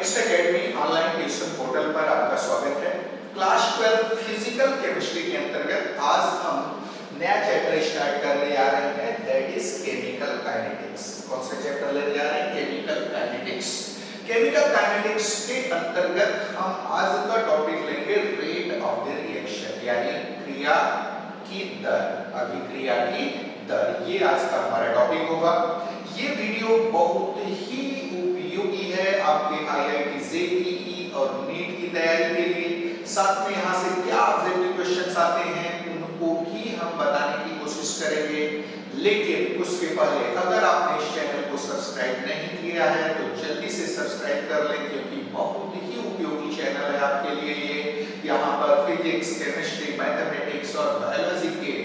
Next academy online tuition portal पर आपका स्वागत है। क्लास 12 फिजिकल केमिस्ट्री के अंतर्गत आज हम नया चैप्टर स्टार्ट करने जा रहे हैं, दैट इज केमिकल काइनेटिक्स। कौन सा चैप्टर लेने जा रहे हैं? Chemical kinetics. केमिकल काइनेटिक्स के अंतर्गत हम आज का टॉपिक लेंगे रेट ऑफ द रिएक्शन, यानी क्रिया की दर, अभिक्रिया की दर। ये आज का हमारा टॉपिक होगा। ये वीडियो बहुत ही उपयोगी है आपके IIT JEE और नीट की तैयारी के लिए। साथ में यहाँ से क्या ऑब्जेक्टिव क्वेश्चंस आते हैं उनको भी हम बताने की कोशिश करेंगे। लेकिन उसके पहले अगर आपने इस चैनल को सब्सक्राइब नहीं किया है तो जल्दी से सब्सक्राइब कर लें, क्योंकि बहुत ही उपयोगी चैनल है आपके लिए ये। यहाँ पर फिजिक्स, केमिस्ट्री, मैथमेटिक्स और बायोलॉजी के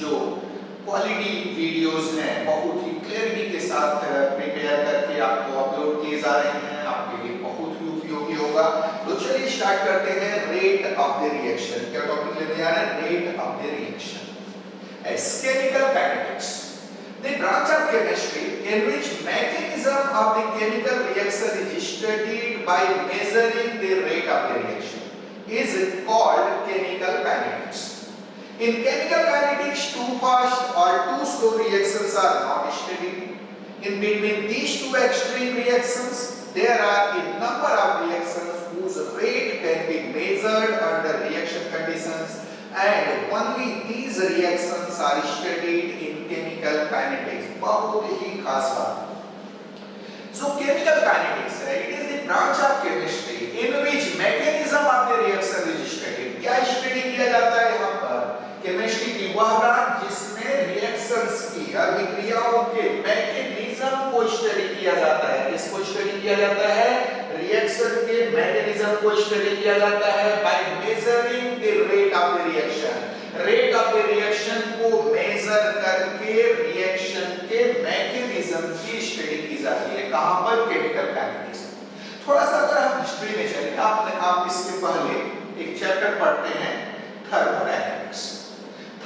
जो क्वालिटी वीडियोस हैं बहुत ही क्लैरिटी के साथ प्रिपेयर करके आपको अपलोड किए जा रहे हैं, आपके लिए बहुत ही उपयोगी होगा। तो चलिए स्टार्ट करते हैं रेट ऑफ द रिएक्शन। क्या टॉपिक लेने जा रहे हैं? Rate of the reaction. As chemical kinetics, the branch of chemistry in which mechanism of the chemical reaction is studied by measuring the rate of the reaction, is called chemical kinetics. In chemical kinetics, too fast or too slow reactions are not studied. In between these two extreme reactions, there are a number of reactions whose rate can be measured under reaction conditions, and only these reactions are studied in chemical kinetics. बहुत ही खास बात। So chemical kinetics है, it is the branch of chemistry in which mechanism of the reaction is studied. क्या study किया जाता है यहाँ पर? केमिस्ट्री की वह ब्रांच जिसमें रिएक्शंस की, अभिक्रियाओं के मैकेनिज्म को स्टडी किया जाता है। किसको स्टडी किया जाता है? रिएक्शन के मैकेनिज्म को स्टडी किया जाता है by measuring the rate of the reaction. Rate of the reaction को मेजर करके रिएक्शन के मैकेनिज्म की स्टडी की जाती है। कहां पर? Chemical kinetics. थोड़ा सा अगर हम हिस्ट्री में चलें, आप इसके पहले एक चैप्टर पढ़ते हैं थर्मोडायनेमिक्स।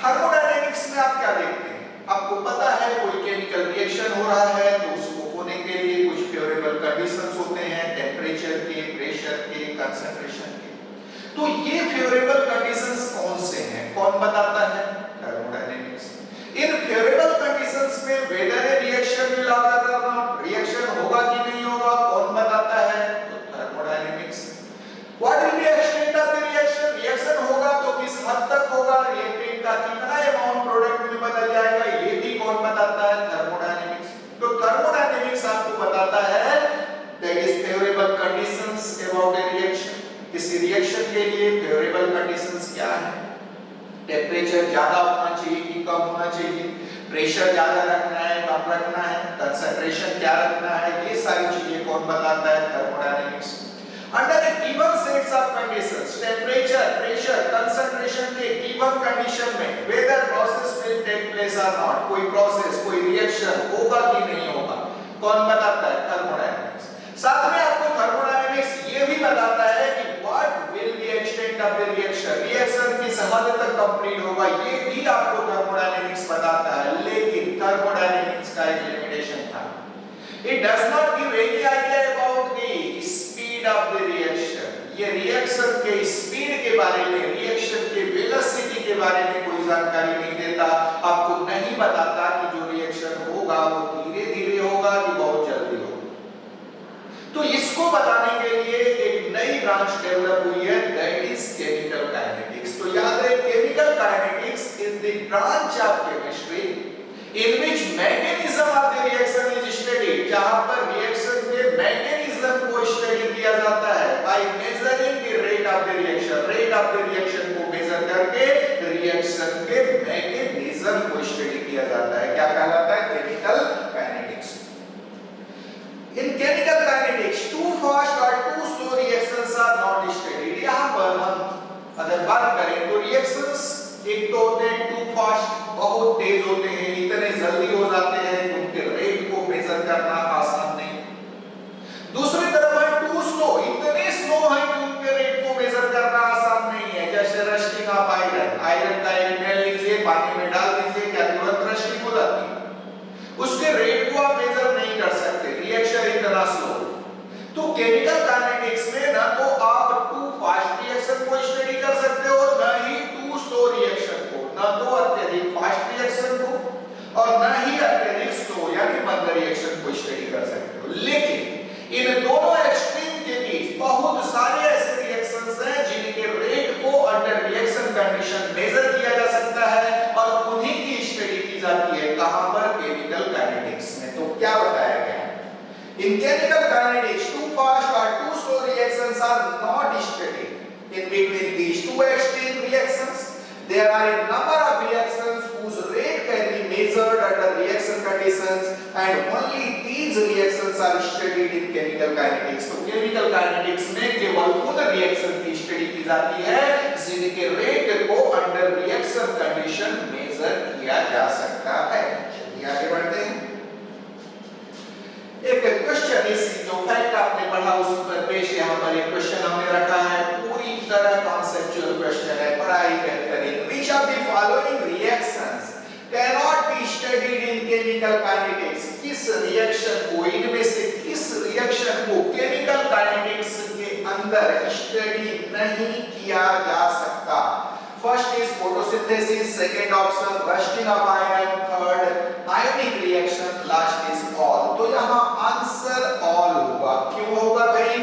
थर्मोडायनेमिक्स में आप क्या देखते हैं? आपको पता है कोई केमिकल रिएक्शन हो रहा है तो उसको होने के लिए कुछ फेवरेबल कंडीशंस होते हैं, टेंपरेचर के, प्रेशर के, कंसंट्रेशन के। तो ये फेवरेबल कंडीशंस कौन से हैं? कौन बताता है? थर्मोडायनेमिक्स। इन फेवरेबल कंडीशंस में whether a reaction will occur और नॉट, रिएक्शन होगा कि नहीं होगा, कौन बताता है? तो thermodynamics. What will be extent of the reaction, reaction होगा तो किस हद तक होगा, रिएक्टेंट का कितना अमाउंट प्रोडक्ट में बदल जाएगा, ये भी कौन बताता है? थर्मोडायनेमिक्स। तो थर्मोडायनेमिक्स आपको बताता है that is favourable conditions about A reaction. किसी रिएक्शन के लिए फेवरेबल कंडीशंस क्या है? टेंपरेचर ज्यादा होना चाहिए कि कम होना चाहिए, प्रेशर ज्यादा रखना है कम रखना है, कंसंट्रेशन क्या रखना है, ये सारी चीजें कौन बताता है? Thermodynamics. Under a given sets of conditions, temperature, pressure, concentration के given condition में whether process will take place or not, कोई process, कोई reaction होगा कि नहीं होगा, कौन बताता है? थर्मोडायनेमिक्स। साथ में आपको थर्मोडायनेमिक्स ये भी बताता है कि what will be extent of the reaction, reaction किस हद तक complete होगा, ये भी आपको थर्मोडायनेमिक्स बताता है। लेकिन थर्मोडायनेमिक्स का एक लिमिटेशन था, it does not give any idea about the of the reaction। ये रिएक्शन के स्पीड के बारे में, रिएक्शन के वेलोसिटी के बारे में कोई जानकारी नहीं देता। आपको नहीं बताता कि जो रिएक्शन होगा वो धीरे-धीरे होगा कि बहुत जल्दी होगा। तो इसको बताने के लिए एक नई ब्रांच डेवलप हुई है, दैट इज केमिकल काइनेटिक्स। तो याद रहे, chemical kinetics is the branch of chemistry in which mechanism of the reaction is studied, जहां पर रिएक्शन के मैकेनिज्म को स्टडी किया जाता है by measuring the rate of the reaction। Rate of the reaction को मेजर करके रिएक्शन के मैकेनिज्म को स्टडी किया जाता है। क्या कहलाता है? Chemical kinetics. In chemical kinetics, too fast or too slow reactions are not studied। यहाँ पर हम अगर बात करें तो रिएक्शंस एक तो होते हैं टू फास्ट, बहुत तेज होते हैं, इतने जल्दी हो जाते हैं कि उनके रेट को मेजर करना आसान नहीं। दूसरी तरफ है टू स्लो, इतने स्लो है कि उनके रेट को मेजर करना आसान नहीं है। जैसे रस्टिंग ऑफ आयरन, आयरन का एक मेल लीजिए, पानी में डाल दीजिए, क्या तुरंत रस्टिंग हो जाती है? उसके इन दोनों एक्सट्रीम के बीच बहुत सारे ऐसे रिएक्शंस हैं जिनके रेट को अंडर रिएक्शन कंडीशन मेजर किया जा सकता है और उन्हीं की स्टडी की जाती है कहां पर, केमिकल काइनेटिक्स में। तो क्या बताया गया है, in chemical kinetics too fast और too slow reactions are not studied in between these two extreme reactions. There are a number of reactions whose rate can be measured under reaction conditions and only these reactions are studied in chemical kinetics। तो chemical kinetics में केवल उन reaction की study की जाती है जिनके rate को अंडर रिएक्शन कंडीशन मेजर किया जा सकता है। चलिए आगे बढ़ते हैं। एक क्वेश्चन इस जो फैक्ट आपने पढ़ा उस पर पेश यहाँ पर एक क्वेश्चन हमने रखा है, पूरी तरह कॉन्सेप्चुअल क्वेश्चन है, पढ़ाई बेहतरीन। Which of the following reactions cannot be studied in chemical kinetics? किस रिएक्शन को, इनमें से किस रिएक्शन को केमिकल काइनेटिक्स के अंदर स्टडी नहीं किया जा सकता? First is photosynthesis, second option rusting of iron, third ionic reaction, last is all. तो यहाँ आंसर ऑल होगा। क्यों होगा भाई?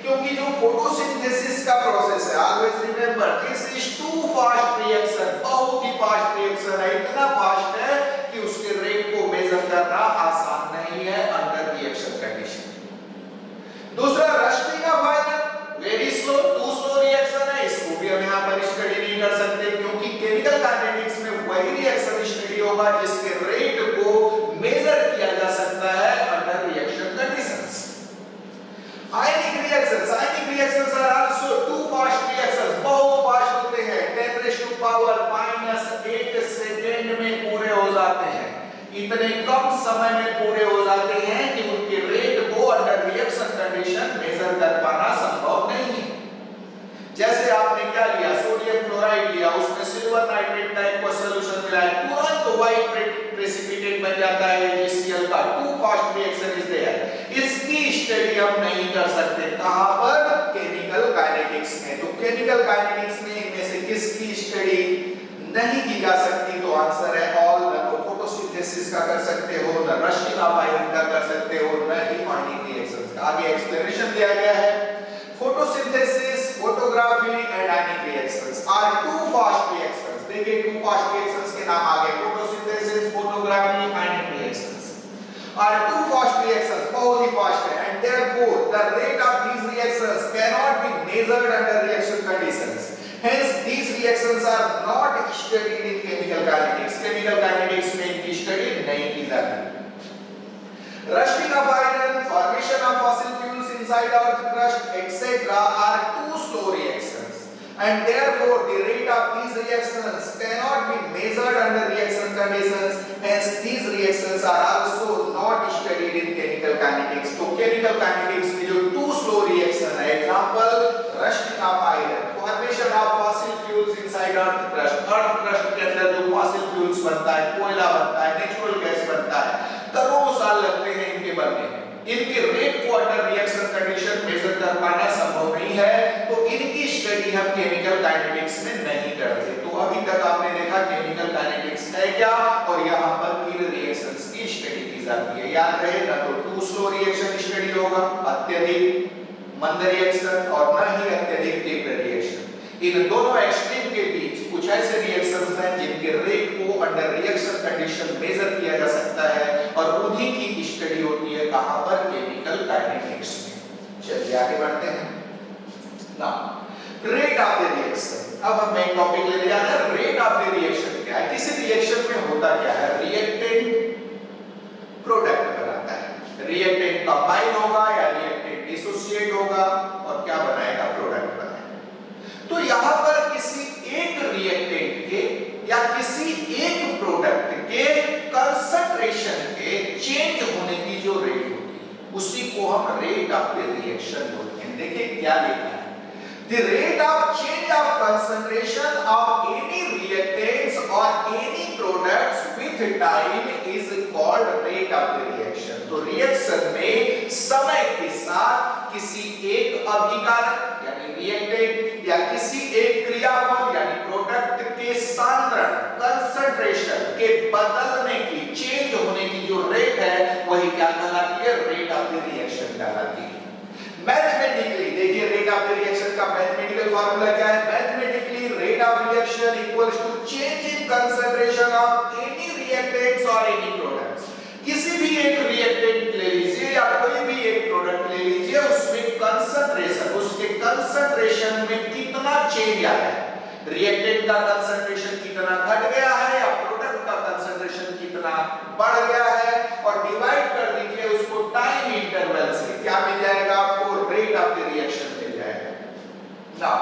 क्योंकि जो फोटोसिंथेसिस का प्रोसेस है, always remember this is too fast reaction, बहुत ही फास्ट रिएक्शन है, इतना फास्ट है कि उसके रेट को मेजर करना आसान नहीं है अंडर रिएक्शन कंडीशन। दूसरा rusting of iron, very slow, too slow reaction है, इसको भी हम यहाँ पर स्टडी नहीं कर सकते क्योंकि केमिकल काइनेटिक्स में वही रिएक्शन स्टडी होगा जिसके रेट को मेजर किया जा सकता है under reaction conditions. Ionic reactions are also too fast reactions, बहुत फास्ट होते हैं, 10⁻⁻⁸ सेकंड में पूरे हो जाते हैं, इतने कम समय में पूरे हो जाते हैं कि उनके रेट को अंडर रिएक्शन कंडीशन मेजर कर पाना संभव नहीं है। जैसे आपने क्या लिया, सोडियम क्लोराइड लिया, उसमें सिल्वर नाइट्रेट टाइप का सॉल्यूशन मिलाया, तुरंत व्हाइट प्रेसिपिटेट बन जाता है HCl का। Too fast reaction is there, इसकी स्टडी हम नहीं कर सकते, कहां पर, केमिकल काइनेटिक्स में। तो केमिकल काइनेटिक्स में इनमें से किसकी स्टडी नहीं की जा सकती? तो आंसर है ऑल। न तो फोटोसिंथेसिस का कर सकते हो, न रस्टिंग ऑफ आयरन का कर सकते हो, न ही आयनिक रिएक्शंस का। आगे एक्सप्लेनेशन दिया गया है, photosynthesis, photography and ionic reactions are too fast reactions. देखिए टू फास्ट रिएक्शंस के नाम आगे, photosynthesis, photography, ionic reactions are two fast reactions, बहुत ही फास्ट है, and therefore the rate of these reactions cannot be measured under reaction conditions. Hence these reactions are not studied in chemical kinetics. Chemical kinetics में इनकी study नहीं की जाती। Rusting of iron, formation of fossil fuels inside earth crust, etc. are two slow reactions, and therefore the rate of these reactions cannot be measured under reaction conditions. Hence these reactions are also not studied in chemical kinetics। तो chemical kinetics में जो two slow reaction है, example rusting of iron, formation of fossil fuels inside earth crust, earth crust के अंदर जो fossil fuels बनता है, कोयला बनता है, नेचुरल गैस बनता है, करोड़ों साल लगते हैं इनके बनने में, इनके रेट को अंडर रिएक्शन कंडीशन मेजर कर पाना संभव नहीं है, तो इनकी स्टडी हम केमिकल काइनेटिक्स में नहीं करते। तो अभी तक आपने देखा केमिकल काइनेटिक्स है क्या और यहाँ पर किन रिएक्शंस की स्टडी की जाती है। याद रहे, ना तो टू स्लो रिएक्शन स्टडी होगा, अत्यधिक मंद रिएक्शन, और ना ही अत्यधिक तीव्र रिएक्शन। इन दोनों एक्सट्रीम के बीच कुछ ऐसे रिएक्शंस हैं जिनके रेट को अंडर रिएक्शन कंडीशन मेजर किया जा सकता है और उन्हीं की स्टडी होती है कहां पर, केमिकल काइनेटिक्स में। चलिए आगे बढ़ते हैं। Now rate of the reaction, अब हम एक टॉपिक ले लिया है, रेट ऑफ द रिएक्शन क्या है, किसी रिएक्शन में होता क्या है, रिएक्टेंट प्रोडक्ट बनाता है, रिएक्टेंट कंबाइन होगा या रिएक्टेंट डिसोसिएट होगा और क्या बनाएगा, प्रोडक्ट बनाएगा। तो यहां पर किसी एक रिएक्टेंट के या किसी एक प्रोडक्ट के कंसंट्रेशन के चेंज होने की जो रेट होती है उसी को हम रेट ऑफ द रिएक्शन बोलते हैं। देखिए क्या लिखा है, the rate of change of concentration of any reactants or any products with time is called rate of the reaction। तो रिएक्शन में समय के साथ किसी एक अभिकारक यानी रिएक्टेंट या किसी एक क्रियाफल यानी प्रोडक्ट के सांद्रण कंसंट्रेशन के बदलने की, चेंज होने की जो रेट है वही क्या कहलाती है, रेट ऑफ द रिएक्शन कहलाती है। का मैथमेटिकल फार्मूला क्या है? Mathematically rate of reaction equals to change in concentration of any reactants और एनी प्रोडक्ट्स। किसी भी एक रिएक्टेंट ले लीजिए या कोई भी एक प्रोडक्ट ले लीजिए, उसमें कंसंट्रेशन, उसके कंसंट्रेशन में कितना चेंज आया है, रिएक्टेंट का कंसंट्रेशन कितना घट गया है या प्रोडक्ट का कंसंट्रेशन कितना बढ़ गया है, और डिवाइड कर दीजिए उसको टाइम इंटरवल से, क्या मिल जाएगा आपको? रेट ऑफ द रिएक्शन मिल जाएगा। Now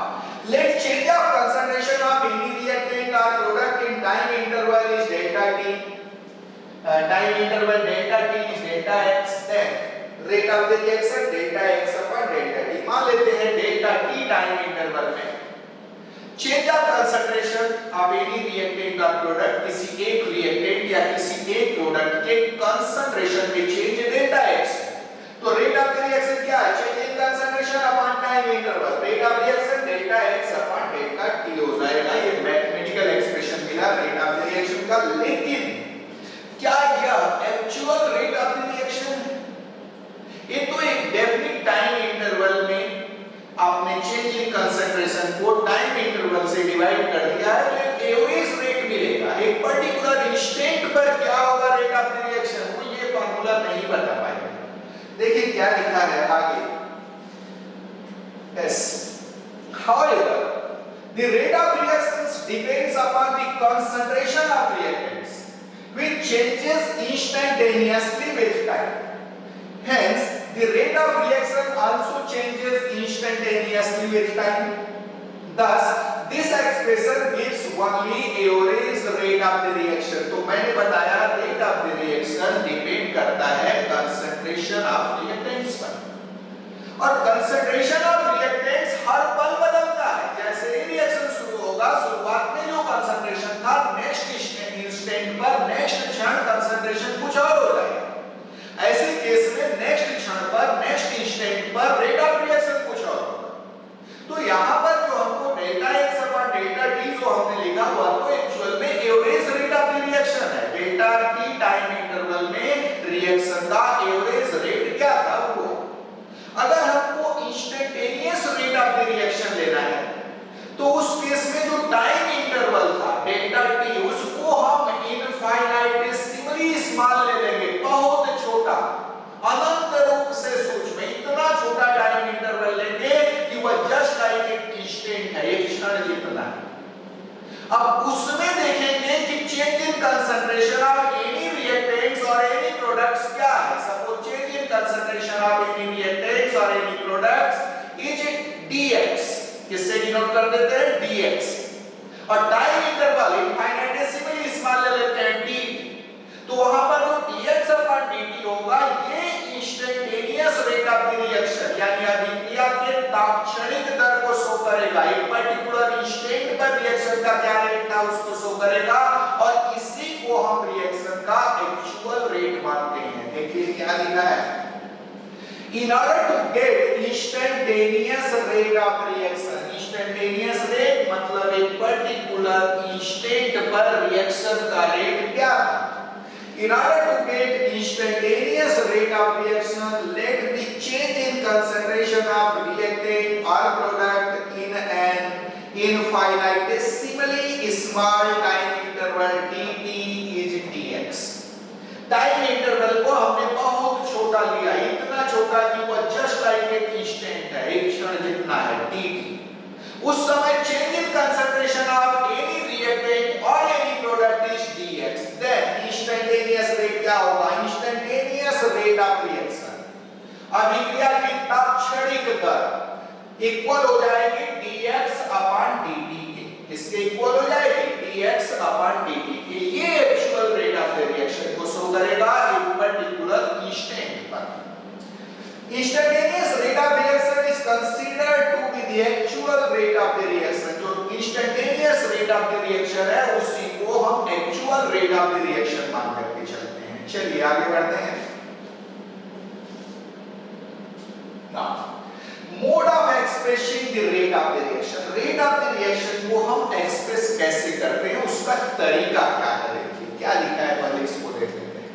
let change of concentration of any reactant और product in time interval is delta T, time interval delta T is delta X, then rate of the reaction delta X upon delta T. मान लेते हैं delta T time interval में change of concentration of any reactant और product, किसी एक reactant या किसी एक प्रोडक्ट के कंसंट्रेशन में चेंज डेल्टा एक्स, तो रेट ऑफ द रिएक्शन क्या है? Change in concentration upon time interval, rate of reaction delta X upon delta T हो जाएगा। ये मैथमेटिकल एक्सप्रेशन मिला रेट ऑफ द रिएक्शन का। लेकिन क्या यह actual rate of the reaction है? ये तो एक डेफिनिट टाइम इंटरवल में आपने चेंज इन कंसंट्रेशन को टाइम इंटरवल से डिवाइड कर दिया है, तो एक एवरेज रेट मिलेगा। एक पर्टिकुलर इंस्टेंट पर क्या होगा रेट ऑफ द रिएक्शन, वो ये फार्मूला नहीं बता पाएगा। देखिए क्या लिखा है आगे, yes however the rate of reactions depends upon the concentration of reactants which changes instantaneously with time, hence the rate of reaction also changes instantaneously with time, thus this expression gives only average rate of the reaction। तो मैंने बताया rate of the reaction depend करता है concentration of reactants पर, और concentration of reactants हर पल बदलता है। जैसे ही रिएक्शन शुरू होगा, शुरुआत में जो कंसंट्रेशन था, नेक्स्ट इंस्टेंट पर, नेक्स्ट क्षण कंसंट्रेशन कुछ और हो जाएगा। ऐसे केस में नेक्स्ट क्षण पर, नेक्स्ट इंस्टेंट पर रेट ऑफ रिएक्शन कुछ और होगा। तो यहाँ पर जो हमको delta X upon delta T जो हमने लिखा हुआ, तो एक्चुअल में average rate of the reaction है। डेल्टा टी टाइम इंटरवल में रिएक्शन का एवरेज रेट क्या था वो। अगर हमको instantaneous rate of the reaction लेना है, तो उस केस में जो टाइम इंटरवल था डेल्टा टी, उसको हम इनफाइनाइटेसिमली स्मॉल ले लेंगे, बहुत छोटा, अनंत रूप से सूक्ष्म, इतना छोटा टाइम इंटरवल लेंगे कि वह जस्ट लाइक एक इंस्टेंट है, एक क्षण जितना है। अब उसमें देखेंगे कि change in concentration of any reactants और एनी प्रोडक्ट्स क्या है। Suppose change in concentration of any reactants और एनी प्रोडक्ट्स इज dx, किससे डिनोट कर देते हैं? dx, और टाइम इंटरवल इनफाइनाइटेसिमली स्मॉल ले लेते हैं dt, तो वहां पर जो dx अपॉन dt होगा, ये instantaneous rate of the reaction यानी अभिक्रिया के तात्क्षणिक दर को शो करेगा। एक पर्टिकुलर इंस्टेंट पर रिएक्शन का क्या रेट था उसको शो करेगा, और इसी को हम रिएक्शन का एक्चुअल रेट मानते हैं। देखिए क्या लिखा है, in order to get instantaneous rate of reaction, instantaneous rate मतलब एक पर्टिकुलर इंस्टेंट पर रिएक्शन का रेट क्या था। In order to get instantaneous rate of reaction, let the change in concentration of reactant or product in an infinitesimally small time interval dt is dx। Time interval को हमने बहुत छोटा लिया, इतना छोटा कि वह जस्ट लाइक एक इंस्टेंट है, एक क्षण जितना है, dt। उस समय change in concentration of any reactant और any product is dx, then instantaneous rate क्या होगा? इंस्टेंटेनियस रेट ऑफ रिएक्शन, अभिक्रिया की तात्क्षणिक दर इक्वल हो जाएगी dx अपॉन dt के। किसके इक्वल हो जाएगी? dx अपॉन dt के। ये actual rate of the reaction को शो करेगा एक पर्टिकुलर इंस्टेंट पर। Instantaneous rate of reaction is considered to be the actual rate of the reaction। जो instantaneous rate of the reaction है, उसी को हम actual rate of the reaction मान करके चलते हैं। चलिए आगे बढ़ते हैं। Now, mode of expressing the rate of the reaction। rate of the reaction को हम express कैसे करते हैं, उसका तरीका क्या है? देखिए क्या लिखा है, पहले इसको देख लेते हैं।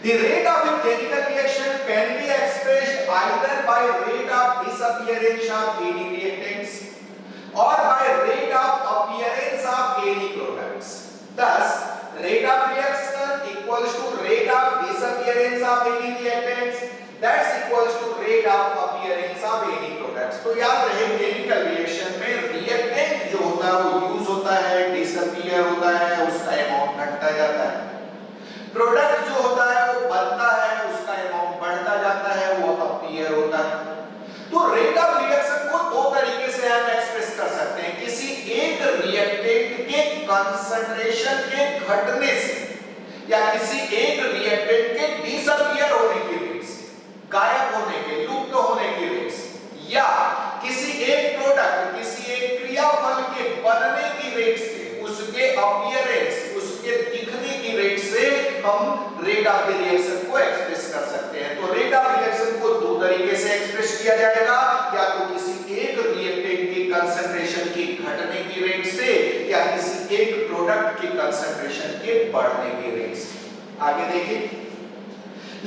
The rate of a chemical reaction can be expressed either by rate of disappearance of any reactants or by rate of appearance of any products. Thus, rate of reaction equals to rate of disappearance of any reactants, that's equals to rate of appearance of any products. तो याद रहे chemical reaction में reactant जो होता है वो use होता है, डिसअपीयर होता है, उसका अमाउंट घटता जाता है। प्रोडक्ट जो होता है वो बनता है, उसका अमाउंट बढ़ता जाता है, वो अपीयर होता है। तो रेट ऑफ रिएक्शन को दो तरीके से हम एक्सप्रेस कर सकते हैं, किसी एक रिएक्टेंट के कंसंट्रेशन के घटने से या किसी एक रिएक्टेंट के डिसअपीयर होने की रेट से, गायब होने के, लुप्त होने की रेट से, या किसी एक प्रोडक्ट, किसी एक क्रियाफल के बनने की रेट से, उसके अपीयरेंस, उसके दिखने की रेट से हम रेट ऑफ द रिएक्शन को एक्सप्रेस कर सकते हैं। तो रेट ऑफ रिएक्शन को दो तरीके से एक्सप्रेस किया जाएगा, या तो किसी एक रिएक्टेंट की कंसंट्रेशन की घटने की रेट से या किसी एक प्रोडक्ट की कंसंट्रेशन के बढ़ने की रेट से। आगे देखिए,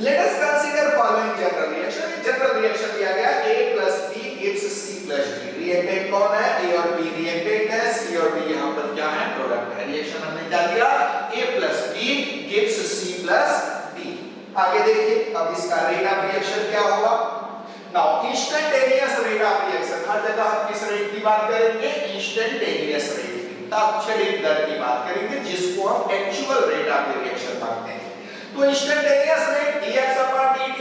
let us consider following general reaction। General reaction दिया गया A plus B gives C plus D। Reactant कौन है? A और B रिएक्टेंट है, C और D यहां पर क्या है? प्रोडक्ट है। रिएक्शन हमने क्या दिया? A plus B gives C plus D। आगे देखिए, अब इसका रेट ऑफ रिएक्शन क्या होगा? Now instantaneous rate of reaction, हर जगह हम किस रेट की बात करेंगे? इंस्टेंटेनियस रेट की, तात्क्षणिक दर की बात करेंगे, जिसको हम actual rate of the reaction मानते हैं। तो instantaneous rate dx upon dt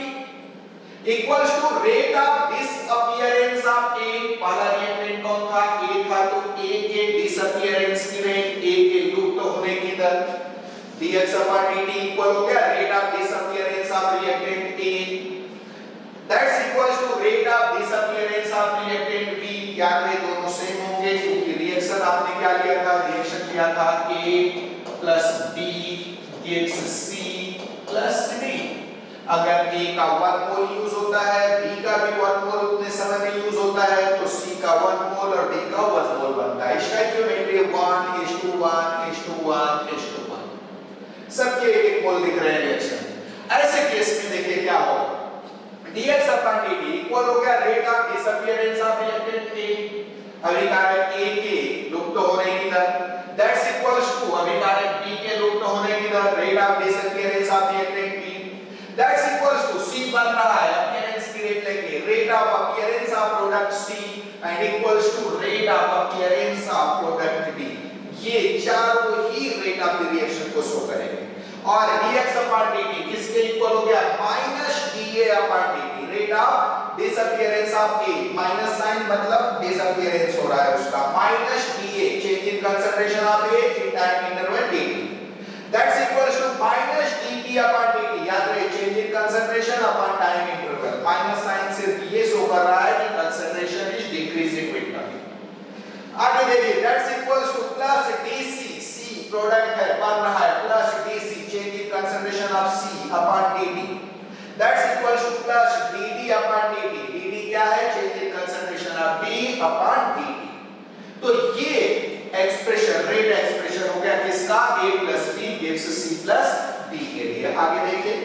equals to rate of disappearance of A। पहला रिएक्टेंट कौन था? A था, तो A के डिसअपीयरेंस की रेट, A के लुप्त होने की दर, dx upon dt इक्वल हो गया rate of disappearance of reactant A, that's equals to rate of disappearance of reactant B। याद रहे दोनों सेम होंगे, क्योंकि रिएक्शन आपने क्या लिया था? रिएक्शन लिया था A plus B gives C plus D। अगर A का 1 मोल यूज होता है, B का भी 1 मोल उतने समय में यूज होता है, तो C का 1 मोल और D का 1 मोल बनता है। स्टोइकियोमेट्री 1:1:1:1 सबके एक मोल दिख रहे हैं रिएक्शन। ऐसे केस में देखिए क्या होगा? dx upon dt इक्वल हो गया rate of disappearance of reactant A, अभिकारक A के लुप्त होने की दर, दैट्स इक्वल्स टू अभिकारक B के लुप्त होने की दर, rate of disappearance of reactant B, that's equals to C बन रहा है, अपीयरेंस की रेट लेंगे, rate of appearance of product C and equals to rate of appearance of product D। ये चारों ही रेट ऑफ द रिएक्शन को show करेंगे। और dx upon dt किसके इक्वल हो गया? Minus dA upon dt, rate of disappearance of A, minus sign मतलब डिसअपीयरेंस हो रहा है उसका, minus dA change in concentration of A in time interval dt, that's equals to minus dT upon dt। याद रहे change in concentration upon time interval, minus sign सिर्फ ये show कर रहा है कि concentration is decreasing with time. आगे देखिए, that's equals to plus dC, C product है बन रहा है, plus dC change in concentration of C upon dt, that's equals to plus dd upon dt, dd क्या है? Change in concentration of B upon dt। तो ये expression, rate expression हो गया किसका? A plus B gives C plus D के लिए। आगे देखिए,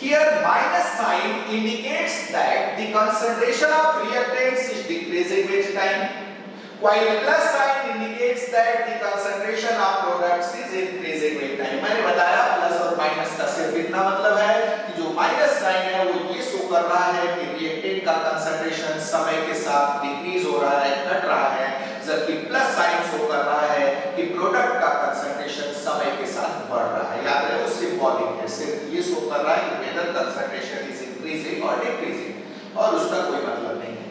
here minus sign indicates that the concentration of reactants is decreasing with time, while plus sign indicates that the concentration of products is increasing with time। मैंने बताया plus और minus का सिर्फ इतना मतलब है कि जो माइनस साइन है वो ये शो कर रहा है कि रिएक्टेंट का कंसंट्रेशन समय के साथ डिक्रीज हो रहा है, घट रहा है, जबकि प्लस साइन शो कर रहा है कि प्रोडक्ट का कंसंट्रेशन समय के साथ बढ़ रहा है। याद रहे वो सिंबॉलिक है, सिर्फ ये शो कर रहा है कि वेदर कंसंट्रेशन इज इंक्रीजिंग और डिक्रीजिंग, और उसका कोई मतलब नहीं है।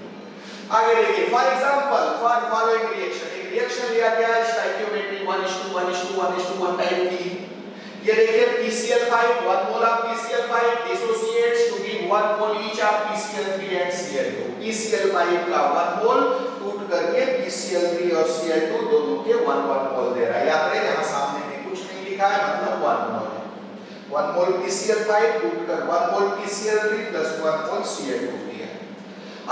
आगे देखिए, for example for following reaction, एक रिएक्शन लिया गया है स्टोइकियोमेट्री 1:1:1:1 टाइप की। ये देखिए PCl5 1 mole of PCl5 dissociates to give 1 mole each of PCl3 and Cl2। PCl5 का 1 मोल टूट करके PCl3 और Cl2 दोनों के 1 मोल दे रहा है। याद रहे यहां सामने में कुछ नहीं लिखा है, मतलब 1 मोल है। 1 मोल PCl5 टूट कर 1 मोल PCl3 प्लस 1 मोल Cl2 दिया।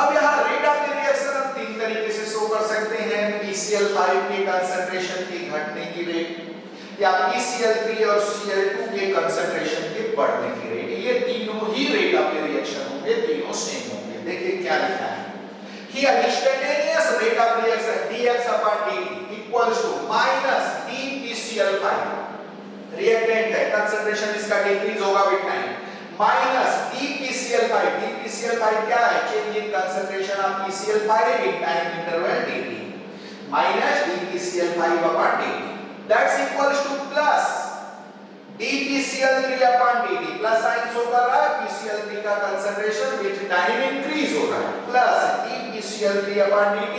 अब यहां रेट ऑफ द रिएक्शन हम तीन तरीके से शो कर सकते हैं, PCl5 के कंसंट्रेशन की घटने की रेट, या PCl3 और Cl2 के कंसंट्रेशन के बढ़ने की रेट। ये तीनों ही रेट ऑफ द रिएक्शन होंगे, तीनों सेम होंगे। देखिए क्या लिखा है, Here instantaneous rate of reaction dx upon dt equals to minus dPCl5 reactant है कंसंट्रेशन इसका डिक्रीज होगा विद टाइम माइनस dPCl5 क्या है change in concentration of PCl5 in time interval dt minus dPCl5 upon dt that's equals to plus dPCl3 upon dt plus sign show कर रहा है PCl3 का concentration with time increase हो रहा है plus dPCl3 upon dt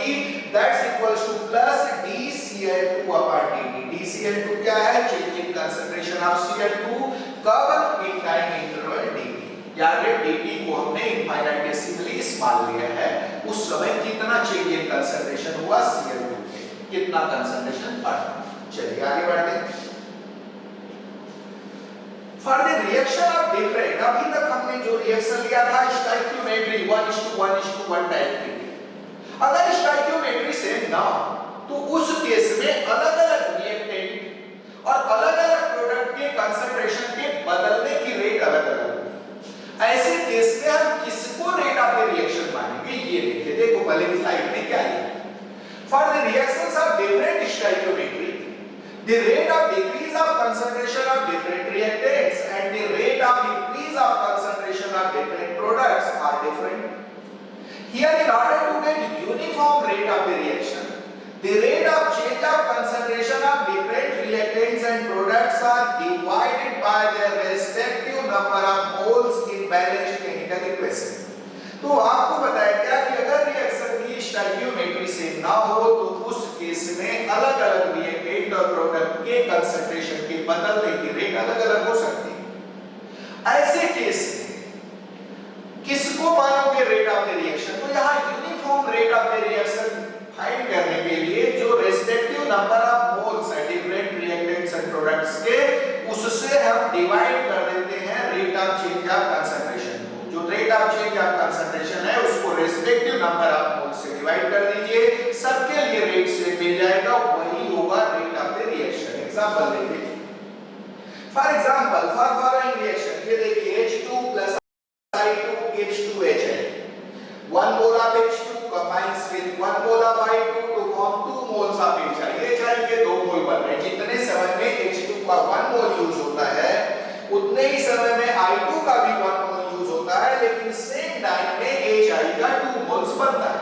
that's equals to plus dCl2 upon dt dCl2 क्या है change in concentration of Cl2 कब इन टाइम इंटरवल dt याद रहे dt को हमने इनफाइनाइटेसिमली स्मॉल लिया है उस समय कितना चेंज इन कंसंट्रेशन हुआ Cl2 में कितना कंसंट्रेशन बढ़ा चलिए आगे बढ़ते हैं For the reaction of different अभी तक हमने जो रिएक्शन लिया था स्टोइकियोमेट्री 1:1:1 टाइप की अगर स्टोइकियोमेट्री सेम ना तो उस केस में अलग-अलग रिएक्टेंट और अलग-अलग प्रोडक्ट के कंसंट्रेशन के बदलने की रेट अलग-अलग ऐसे केस में हम किसको रेट ऑफ द रिएक्शन मानेंगे ये देखिए देखो पहले की स्लाइड में क्या है For the reactions of different stoichiometry the rate of decrease of concentration of different reactants and the rate of increase of concentration of different products are different. Here in order to get uniform rate of the reaction, the rate of change of concentration of different reactants and products are divided by their respective number of moles in balanced chemical equation. तो आपको बताया क्या कि अगर reaction की stoichiometry same ना हो तो उस केस में अलग-अलग रिएक्टेंट और प्रोडक्ट के कंसंट्रेशन के बदलने की रेट अलग-अलग हो सकती है ऐसे केस में किसको मानोगे रेट ऑफ द रिएक्शन तो यहां uniform rate of the reaction find करने के लिए जो रेस्पेक्टिव नंबर ऑफ मोल्स है डिफरेंट रिएक्टेंट्स एंड प्रोडक्ट्स के उससे हम डिवाइड कर देते हैं rate of change of concentration जो rate of change of concentration है उसको रेस्पेक्टिव नंबर ऑफ मोल्स से डिवाइड कर दीजिए सबके लिए रेट से मिल जाएगा वही होगा rate of the reaction example देखिए for example for following reaction ये देखिए H2 I2 H2H 1 mole of H2 combines with 1 mole of I2 to form 2 moles of HI HI के 2 मोल बन रहे हैं जितने समय में H2 का 1 मोल यूज होता है उतने ही समय में I2 का भी 1 मोल यूज होता है लेकिन सेम टाइम में HI का 2 मोल्स बनता है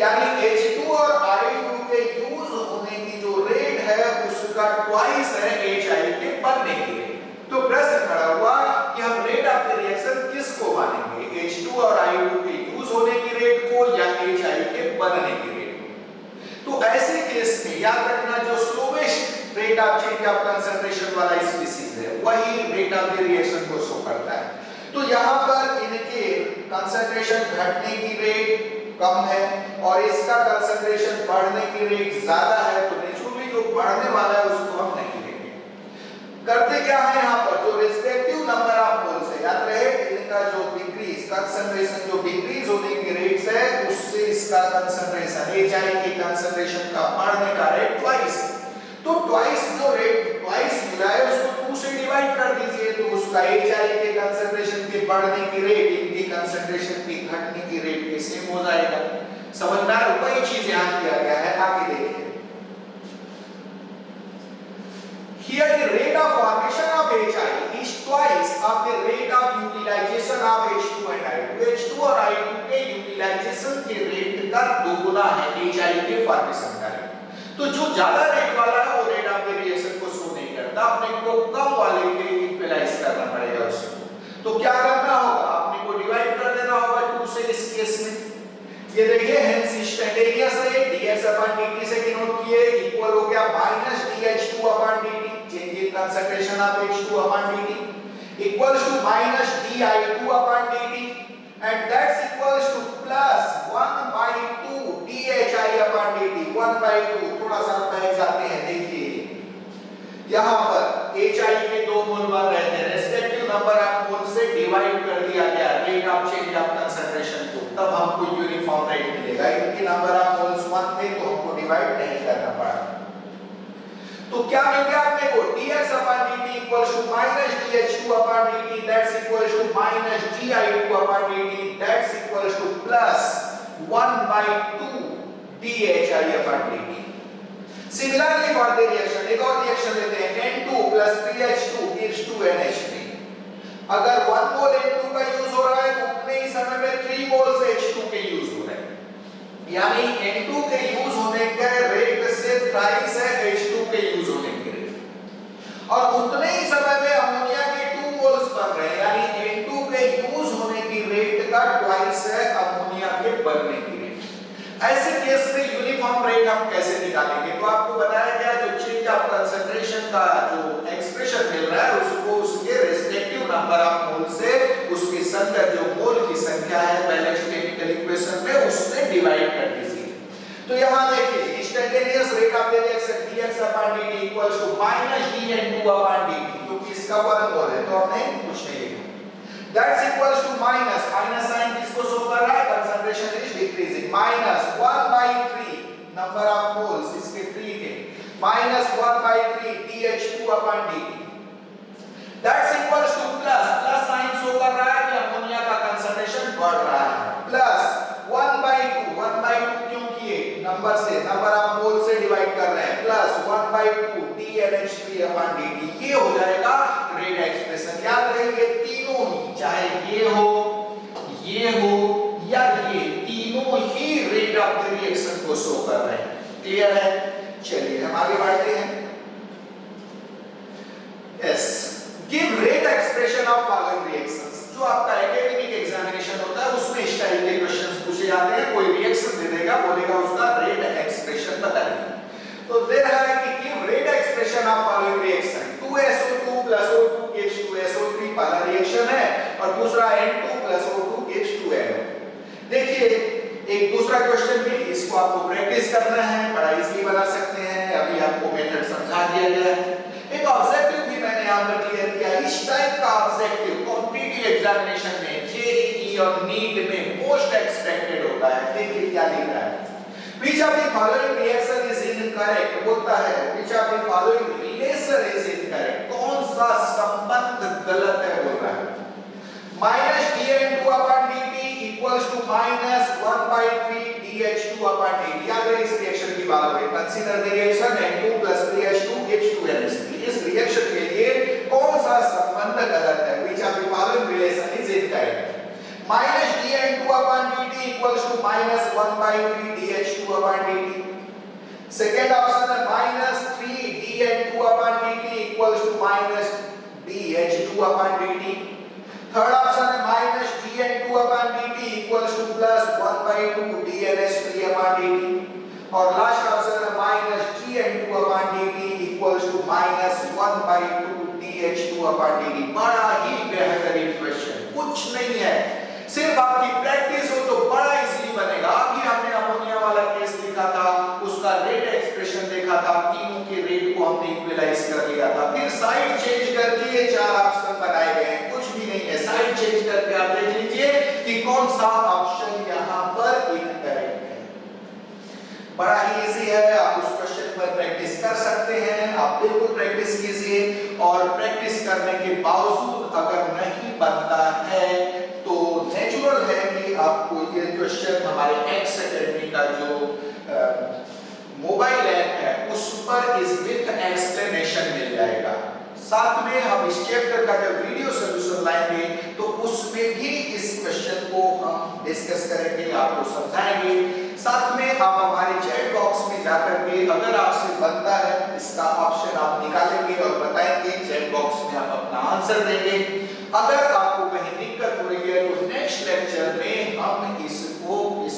यानी H2 और I2 के यूज होने की जो रेट है उसका ट्वाइस है HI के बनने की रेट तो प्रश्न खड़ा हुआ कि हम रेट ऑफ द रिएक्शन किसको मानेंगे H2 और I2 के यूज होने की रेट को या HI के बनने की रेट को तो ऐसे केस में याद रखना जो slowest rate of change of concentration वाला स्पीशीज है वही रेट ऑफ द रिएक्शन को शो करता है तो यहां पर इनके कंसंट्रेशन घटने की रेट कम है और इसका कंसंट्रेशन बढ़ने की रेट ज्यादा है तो नेचुरली जो बढ़ने वाला है उसको हम नहीं लेंगे करते क्या है यहां पर जो रिस्पेक्टिव नंबर ऑफ मोल्स है याद रहे इनका जो डिक्रीज कंसंट्रेशन जो डिक्रीज होने की रेट्स है उससे इसका कंसंट्रेशन HI के कंसंट्रेशन का बढ़ने का रेट ट्वाइस तो ट्वाइस जो रेट ट्वाइस मिला है उसको 2 से डिवाइड कर दीजिए तो उसका HI के कंसंट्रेशन के बढ़ने की रेट इनकी कंसंट्रेशन की घटने की रेट के सेम हो जाएगा समझ में आ रहा है वही चीज यहां किया गया है आगे देखिए Here the rate of formation of HI is twice of the rate of utilization of H2 and I2 H2 और I2 के यूटिलाइजेशन के रेट का दोगुना है HI के फॉर्मेशन का रेट तो जो ज्यादा रेट वाला है वो रेट ऑफ द रिएक्शन को शो नहीं करता अपने को कम वाले के इक्वलाइज करना पड़ेगा उसको तो क्या करना होगा अपने को डिवाइड कर देना होगा 2 से इस केस में ये देखिए हेंस इंस्टेंटेनियस है dx upon dt से डिनोट किए इक्वल हो गया minus dH2 upon dt change in concentration of H2 upon dt equals to minus dI2 upon dt and that's equals to plus 1/2 dHI upon dt 1/2 थोड़ा सा back जाते हैं देखिए यहां पर HI के 2 मोल बन रहे थे रेस्पेक्टिव नंबर ऑफ मोल से डिवाइड कर दिया गया rate of change of concentration को तब हमको यूनिफॉर्म रेट मिलेगा इनके नंबर ऑफ मोल्स 1 थे तो हमको डिवाइड नहीं करना पड़ा तो क्या मिल गया अपने को dx upon dt equals to minus dH2 upon dt that's equals to minus dI2 upon dt that's equals to plus 1/2 DHI/dt. Similarly for the reaction, एक और रिएक्शन लेते हैं, N2 plus 3H2 gives 2NH3. अगर 1 मोल N2 का use हो रहा है तो उतने ही समय में 3 मोल्स H2 के यूज हो रहे हैं, यानी N2 के यूज होने का रेट से थ्राइस है H2 के यूज होने के रेट, और उतने ही समय में अमोनिया के 2 मोल्स बन रहे हैं, यानी N2 के यूज होने की रेट का ट्वाइस है अमोनिया के बनने की रेट। ऐसे केस में यूनिफॉर्म रेट हम कैसे निकालेंगे? तो आपको बताया गया जो चेंज ऑफ कंसंट्रेशन का जो एक्सप्रेशन मिल रहा है उसको उसके रेस्पेक्टिव नंबर ऑफ मोल से उसकी संख्या जो मोल की संख्या है बैलेंस्ड केमिकल इक्वेशन में उससे डिवाइड कर दीजिए। तो यहां देखिए instantaneous rate of the reaction dx/dt equals to -dN2/dt, क्योंकि इसका 1 मोल है तो हमने कुछ नहीं लिखा। That's equals to minus sign किसको शो कर रहा है? Concentration is decreasing, -1/3 number of moles इसके 3 के, -1/3 dH2/dt। That's equals to plus sign show कर रहा है कि अमोनिया का कंसंट्रेशन बढ़ रहा है, प्लस 1/2 क्यों किए? नंबर से, नंबर ऑफ मोल से डिवाइड कर रहे हैं, प्लस 1/2 DNH3/dt। ये हो जाएगा रेट एक्सप्रेशन। याद रखिए तीनों ही, चाहे ये हो या ये, तीनों ही रेट ऑफ द रिएक्शन को शो कर रहे हैं। क्लियर है? चलिए हम आगे बढ़ते हैं। Yes, give rate expression of following reactions. जो आपका एकेडमिक एग्जामिनेशन होता है उसमें इस टाइप के क्वेश्चंस पूछे जाते हैं, कोई रिएक्शन दे देगा, बोलेगा उसका रेट एक्सप्रेशन बताइए। तो दे रहा है कि give rate expression of following reaction, 2SO2 plus O2 gives 2SO3 पहला रिएक्शन है, और दूसरा N2 plus O2 gives 2NO। देखिए एक दूसरा क्वेश्चन भी, इसको आपको प्रैक्टिस करना है, बड़ा इजीली बना सकते हैं, अभी आपको मेथड समझा दिया गया है। एक ऑब्जेक्टिव भी मैंने यहां पर क्लियर किया, इस टाइप का ऑब्जेक्टिव कॉम्पिटिटिव एग्जामिनेशन में, जेईई और नीट में मोस्ट एक्सपेक्टेड होता है। देखिए क्या लिख रहा है, which of the following reaction is incorrect, बोलता है which of the following relation is incorrect, कौन सा संबंध गलत है बोल रहा है। -dN2/dt equals to -1/3 dH2/dt। याद रहे इस रिएक्शन की बात हो रही है, consider the reaction N2 plus 3H2 gives 2NH3। इस रिएक्शन के लिए कौन सा संबंध गलत है? which of the following relation is incorrect? -dN2/dt equals to -1/3 dH2/dt। Second option है -3 dN2/dt equals to -dH2/dt। Third option है -dN2/dt equals to +1/2 dNH3/dt। और लास्ट ऑप्शन है -dN2/dt equals to -1/2 dH2/dt। बड़ा ही बेहतरीन क्वेश्चन, कुछ नहीं है, सिर्फ आपकी प्रैक्टिस हो तो बड़ा इजीली बनेगा। अभी हमने अमोनिया वाला केस लिखा था, उसका रेट एक्सप्रेशन देखा था, तीनों के रेट को हमने इक्वलाइज कर लिया था, फिर साइड चेंज करके ये 4 ऑप्शन बनाए गए हैं, कुछ भी नहीं है, साइड चेंज करके आप देख लीजिए कि कौन सा ऑप्शन यहाँ पर इनकरेक्ट है। बड़ा ही इजी है, आप उस क्वेश्चन पर प्रैक्टिस कर सकते हैं, आप बिल्कुल प्रैक्टिस कीजिए, और प्रैक्टिस करने के बावजूद अगर नहीं बनता है तो नेचुरल है कि आपको ये क्वेश्चन हमारे एक्स एकेडमी का जो मोबाइल ऐप है उस पर इस विथ एक्सप्लेनेशन मिल जाएगा। साथ में हम इस चैप्टर का जब वीडियो सॉल्यूशन लाएंगे तो उसमें भी इस क्वेश्चन को हम डिस्कस करेंगे, आपको समझाएंगे। साथ में आप हमारे चैट बॉक्स में जाकर के अगर आपसे बनता है इसका ऑप्शन आप निकालेंगे और बताएंगे, चैट बॉक्स में आप अपना आंसर देंगे। अगर आपको कहीं दिक्कत हो रही है तो नेक्स्ट लेक्चर में हम इस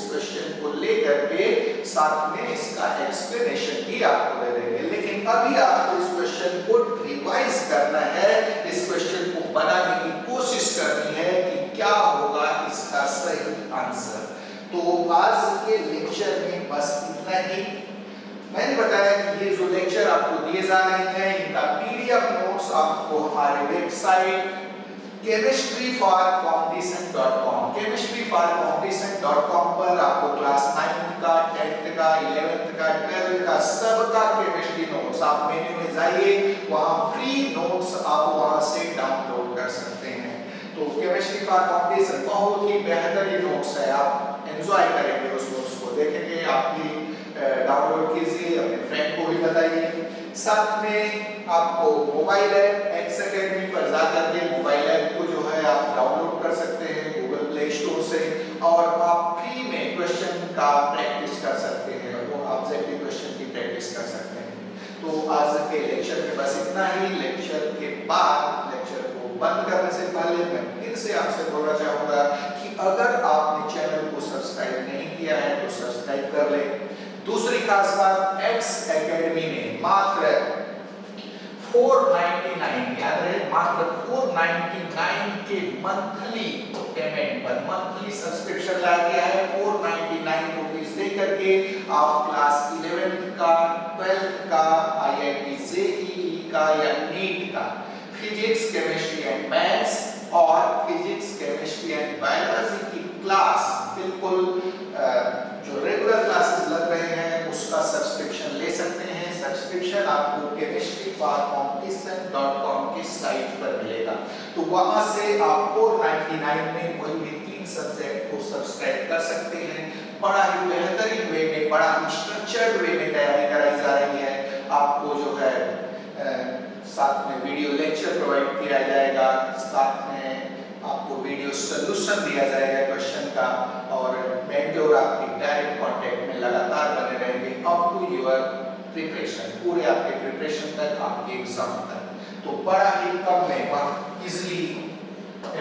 क्वेश्चन को लेकर के साथ में इसका एक्सप्लेनेशन भी आपको दे देंगे। लेकिन अभी आपको इस क्वेश्चन को रिवाइज करना है, इस क्वेश्चन को बनाने की कोशिश करनी है कि क्या होगा इसका सही आंसर। तो आज के लेक्चर में बस इतना ही। मैंने बताया कि ये जो लेक्चर आपको दिए जा रहे हैं इनका पीडीएफ नोट्स आपको हमारे वेबसाइट chemistryforcompetition.com पर आपको क्लास 9 का, 10th का, 11th का, 12th का सबका केमिस्ट्री नोट्स, आप मेन्यू में जाइए, वहां फ्री नोट्स आप वहां से डाउनलोड कर सकते हैं। तो केमिस्ट्री फॉर कॉम्पिटिशन बहुत ही बेहतरीन नोट्स है, आप एंजॉय करेंगे उस कोर्स को, देखेंगे, आप भी डाउनलोड कीजिए, अपने फ्रेंड को भी बताइए। साथ में आपको मोबाइल ऐप एक्स एकेडमी पर जाकर के मोबाइल ऐप को जो है आप डाउनलोड कर सकते हैं गूगल प्ले स्टोर से, और आप फ्री में क्वेश्चन का प्रैक्टिस कर सकते हैं, वो ऑब्जेक्टिव क्वेश्चन की प्रैक्टिस कर सकते हैं। तो आज के लेक्चर में बस इतना ही। लेक्चर के बाद, लेक्चर को बंद करने से पहले मैं फिर से आपसे बोलना चाहूंगा कि अगर आपने चैनल को सब्सक्राइब नहीं किया है तो सब्सक्राइब कर लें। दूसरी खास बात, एक्स एकेडमी में मात्र 499, याद रहे, मात्र 499 के मंथली पेमेंट पर, मंथली सब्सक्रिप्शन लाया गया है। 499 रुपीस दे करके आप क्लास 11th का, 12th का, IIT जेईई का या नीट का फिजिक्स, केमिस्ट्री एंड मैथ्स और फिजिक्स, केमिस्ट्री एंड बायोलॉजी की क्लास बिल्कुल जो रेगुलर क्लासेस लग रहे हैं उसका सब्सक्रिप्शन ले सकते हैं। सब्सक्रिप्शन आपको chemistryforcompetition.com की साइट पर मिलेगा। तो वहां से आप 499 में कोई भी 3 सब्जेक्ट को सब्सक्राइब कर सकते हैं। बड़ा ही बेहतरीन वे में, बड़ा ही स्ट्रक्चर्ड वे में तैयारी कराई जा रही है। आपको जो है साथ में वीडियो लेक्चर प्रोवाइड किया जाएगा, साथ में आपको वीडियो सॉल्यूशन दिया जाएगा क्वेश्चन का, और मेंटर आपके डायरेक्ट कांटेक्ट में लगातार बने रहेंगे अप टू योर प्रिपरेशन, पूरे आपके प्रिपरेशन तक, आपके एग्जाम तक। तो बड़ा ही कम में, इजीली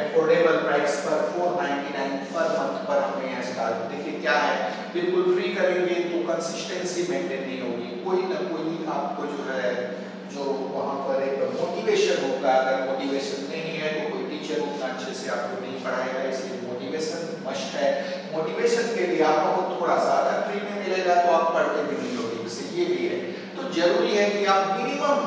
अफोर्डेबल प्राइस पर 499 पर मंथ पर हमें यहाँ स्टार्ट। देखिए क्या है, बिल्कुल फ्री करेंगे तो कंसिस्टेंसी मेंटेन नहीं होगी, कोई ना कोई आपको जो है, जो वहाँ पर एक मोटिवेशन होगा। अगर मोटिवेशन नहीं है तो कोई टीचर उतना अच्छे से आपको नहीं पढ़ाएगा, इसलिए मोटिवेशन मस्ट है। मोटिवेशन के लिए आपको थोड़ा सा, अगर फ्री में मिलेगा तो आप पढ़ते भी नहीं होगी, इससे ये भी है। तो जरूरी है कि आप मिनिमम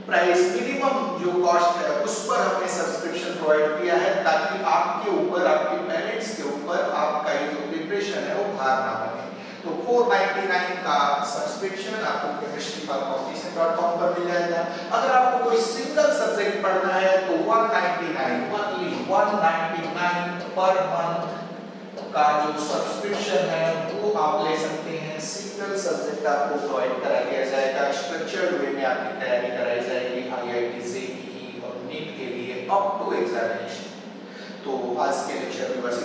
प्राइस, मिनिमम जो कॉस्ट है उस पर हमने सब्सक्रिप्शन प्रोवाइड किया है, ताकि आपके ऊपर, आपके पेरेंट्स के ऊपर आपका ये जो प्रिपरेशन है वो भार ना बने। तो 499 का सब्सक्रिप्शन आपको chemistryforcompetition.com पर मिल जाएगा। अगर आपको कोई सिंगल सब्जेक्ट पढ़ना है तो 199, ओनली 199 पर मंथ का जो सब्सक्रिप्शन है वो आप ले सकते हैं। सिंगल सब्जेक्ट आपको प्रोवाइड करा दिया जाएगा, स्ट्रक्चर्ड वे में आपकी तैयारी कराई जाएगी IIT जेईई और नीट के लिए अप टू एग्जामिनेशन। तो आज के लेक्चर में बस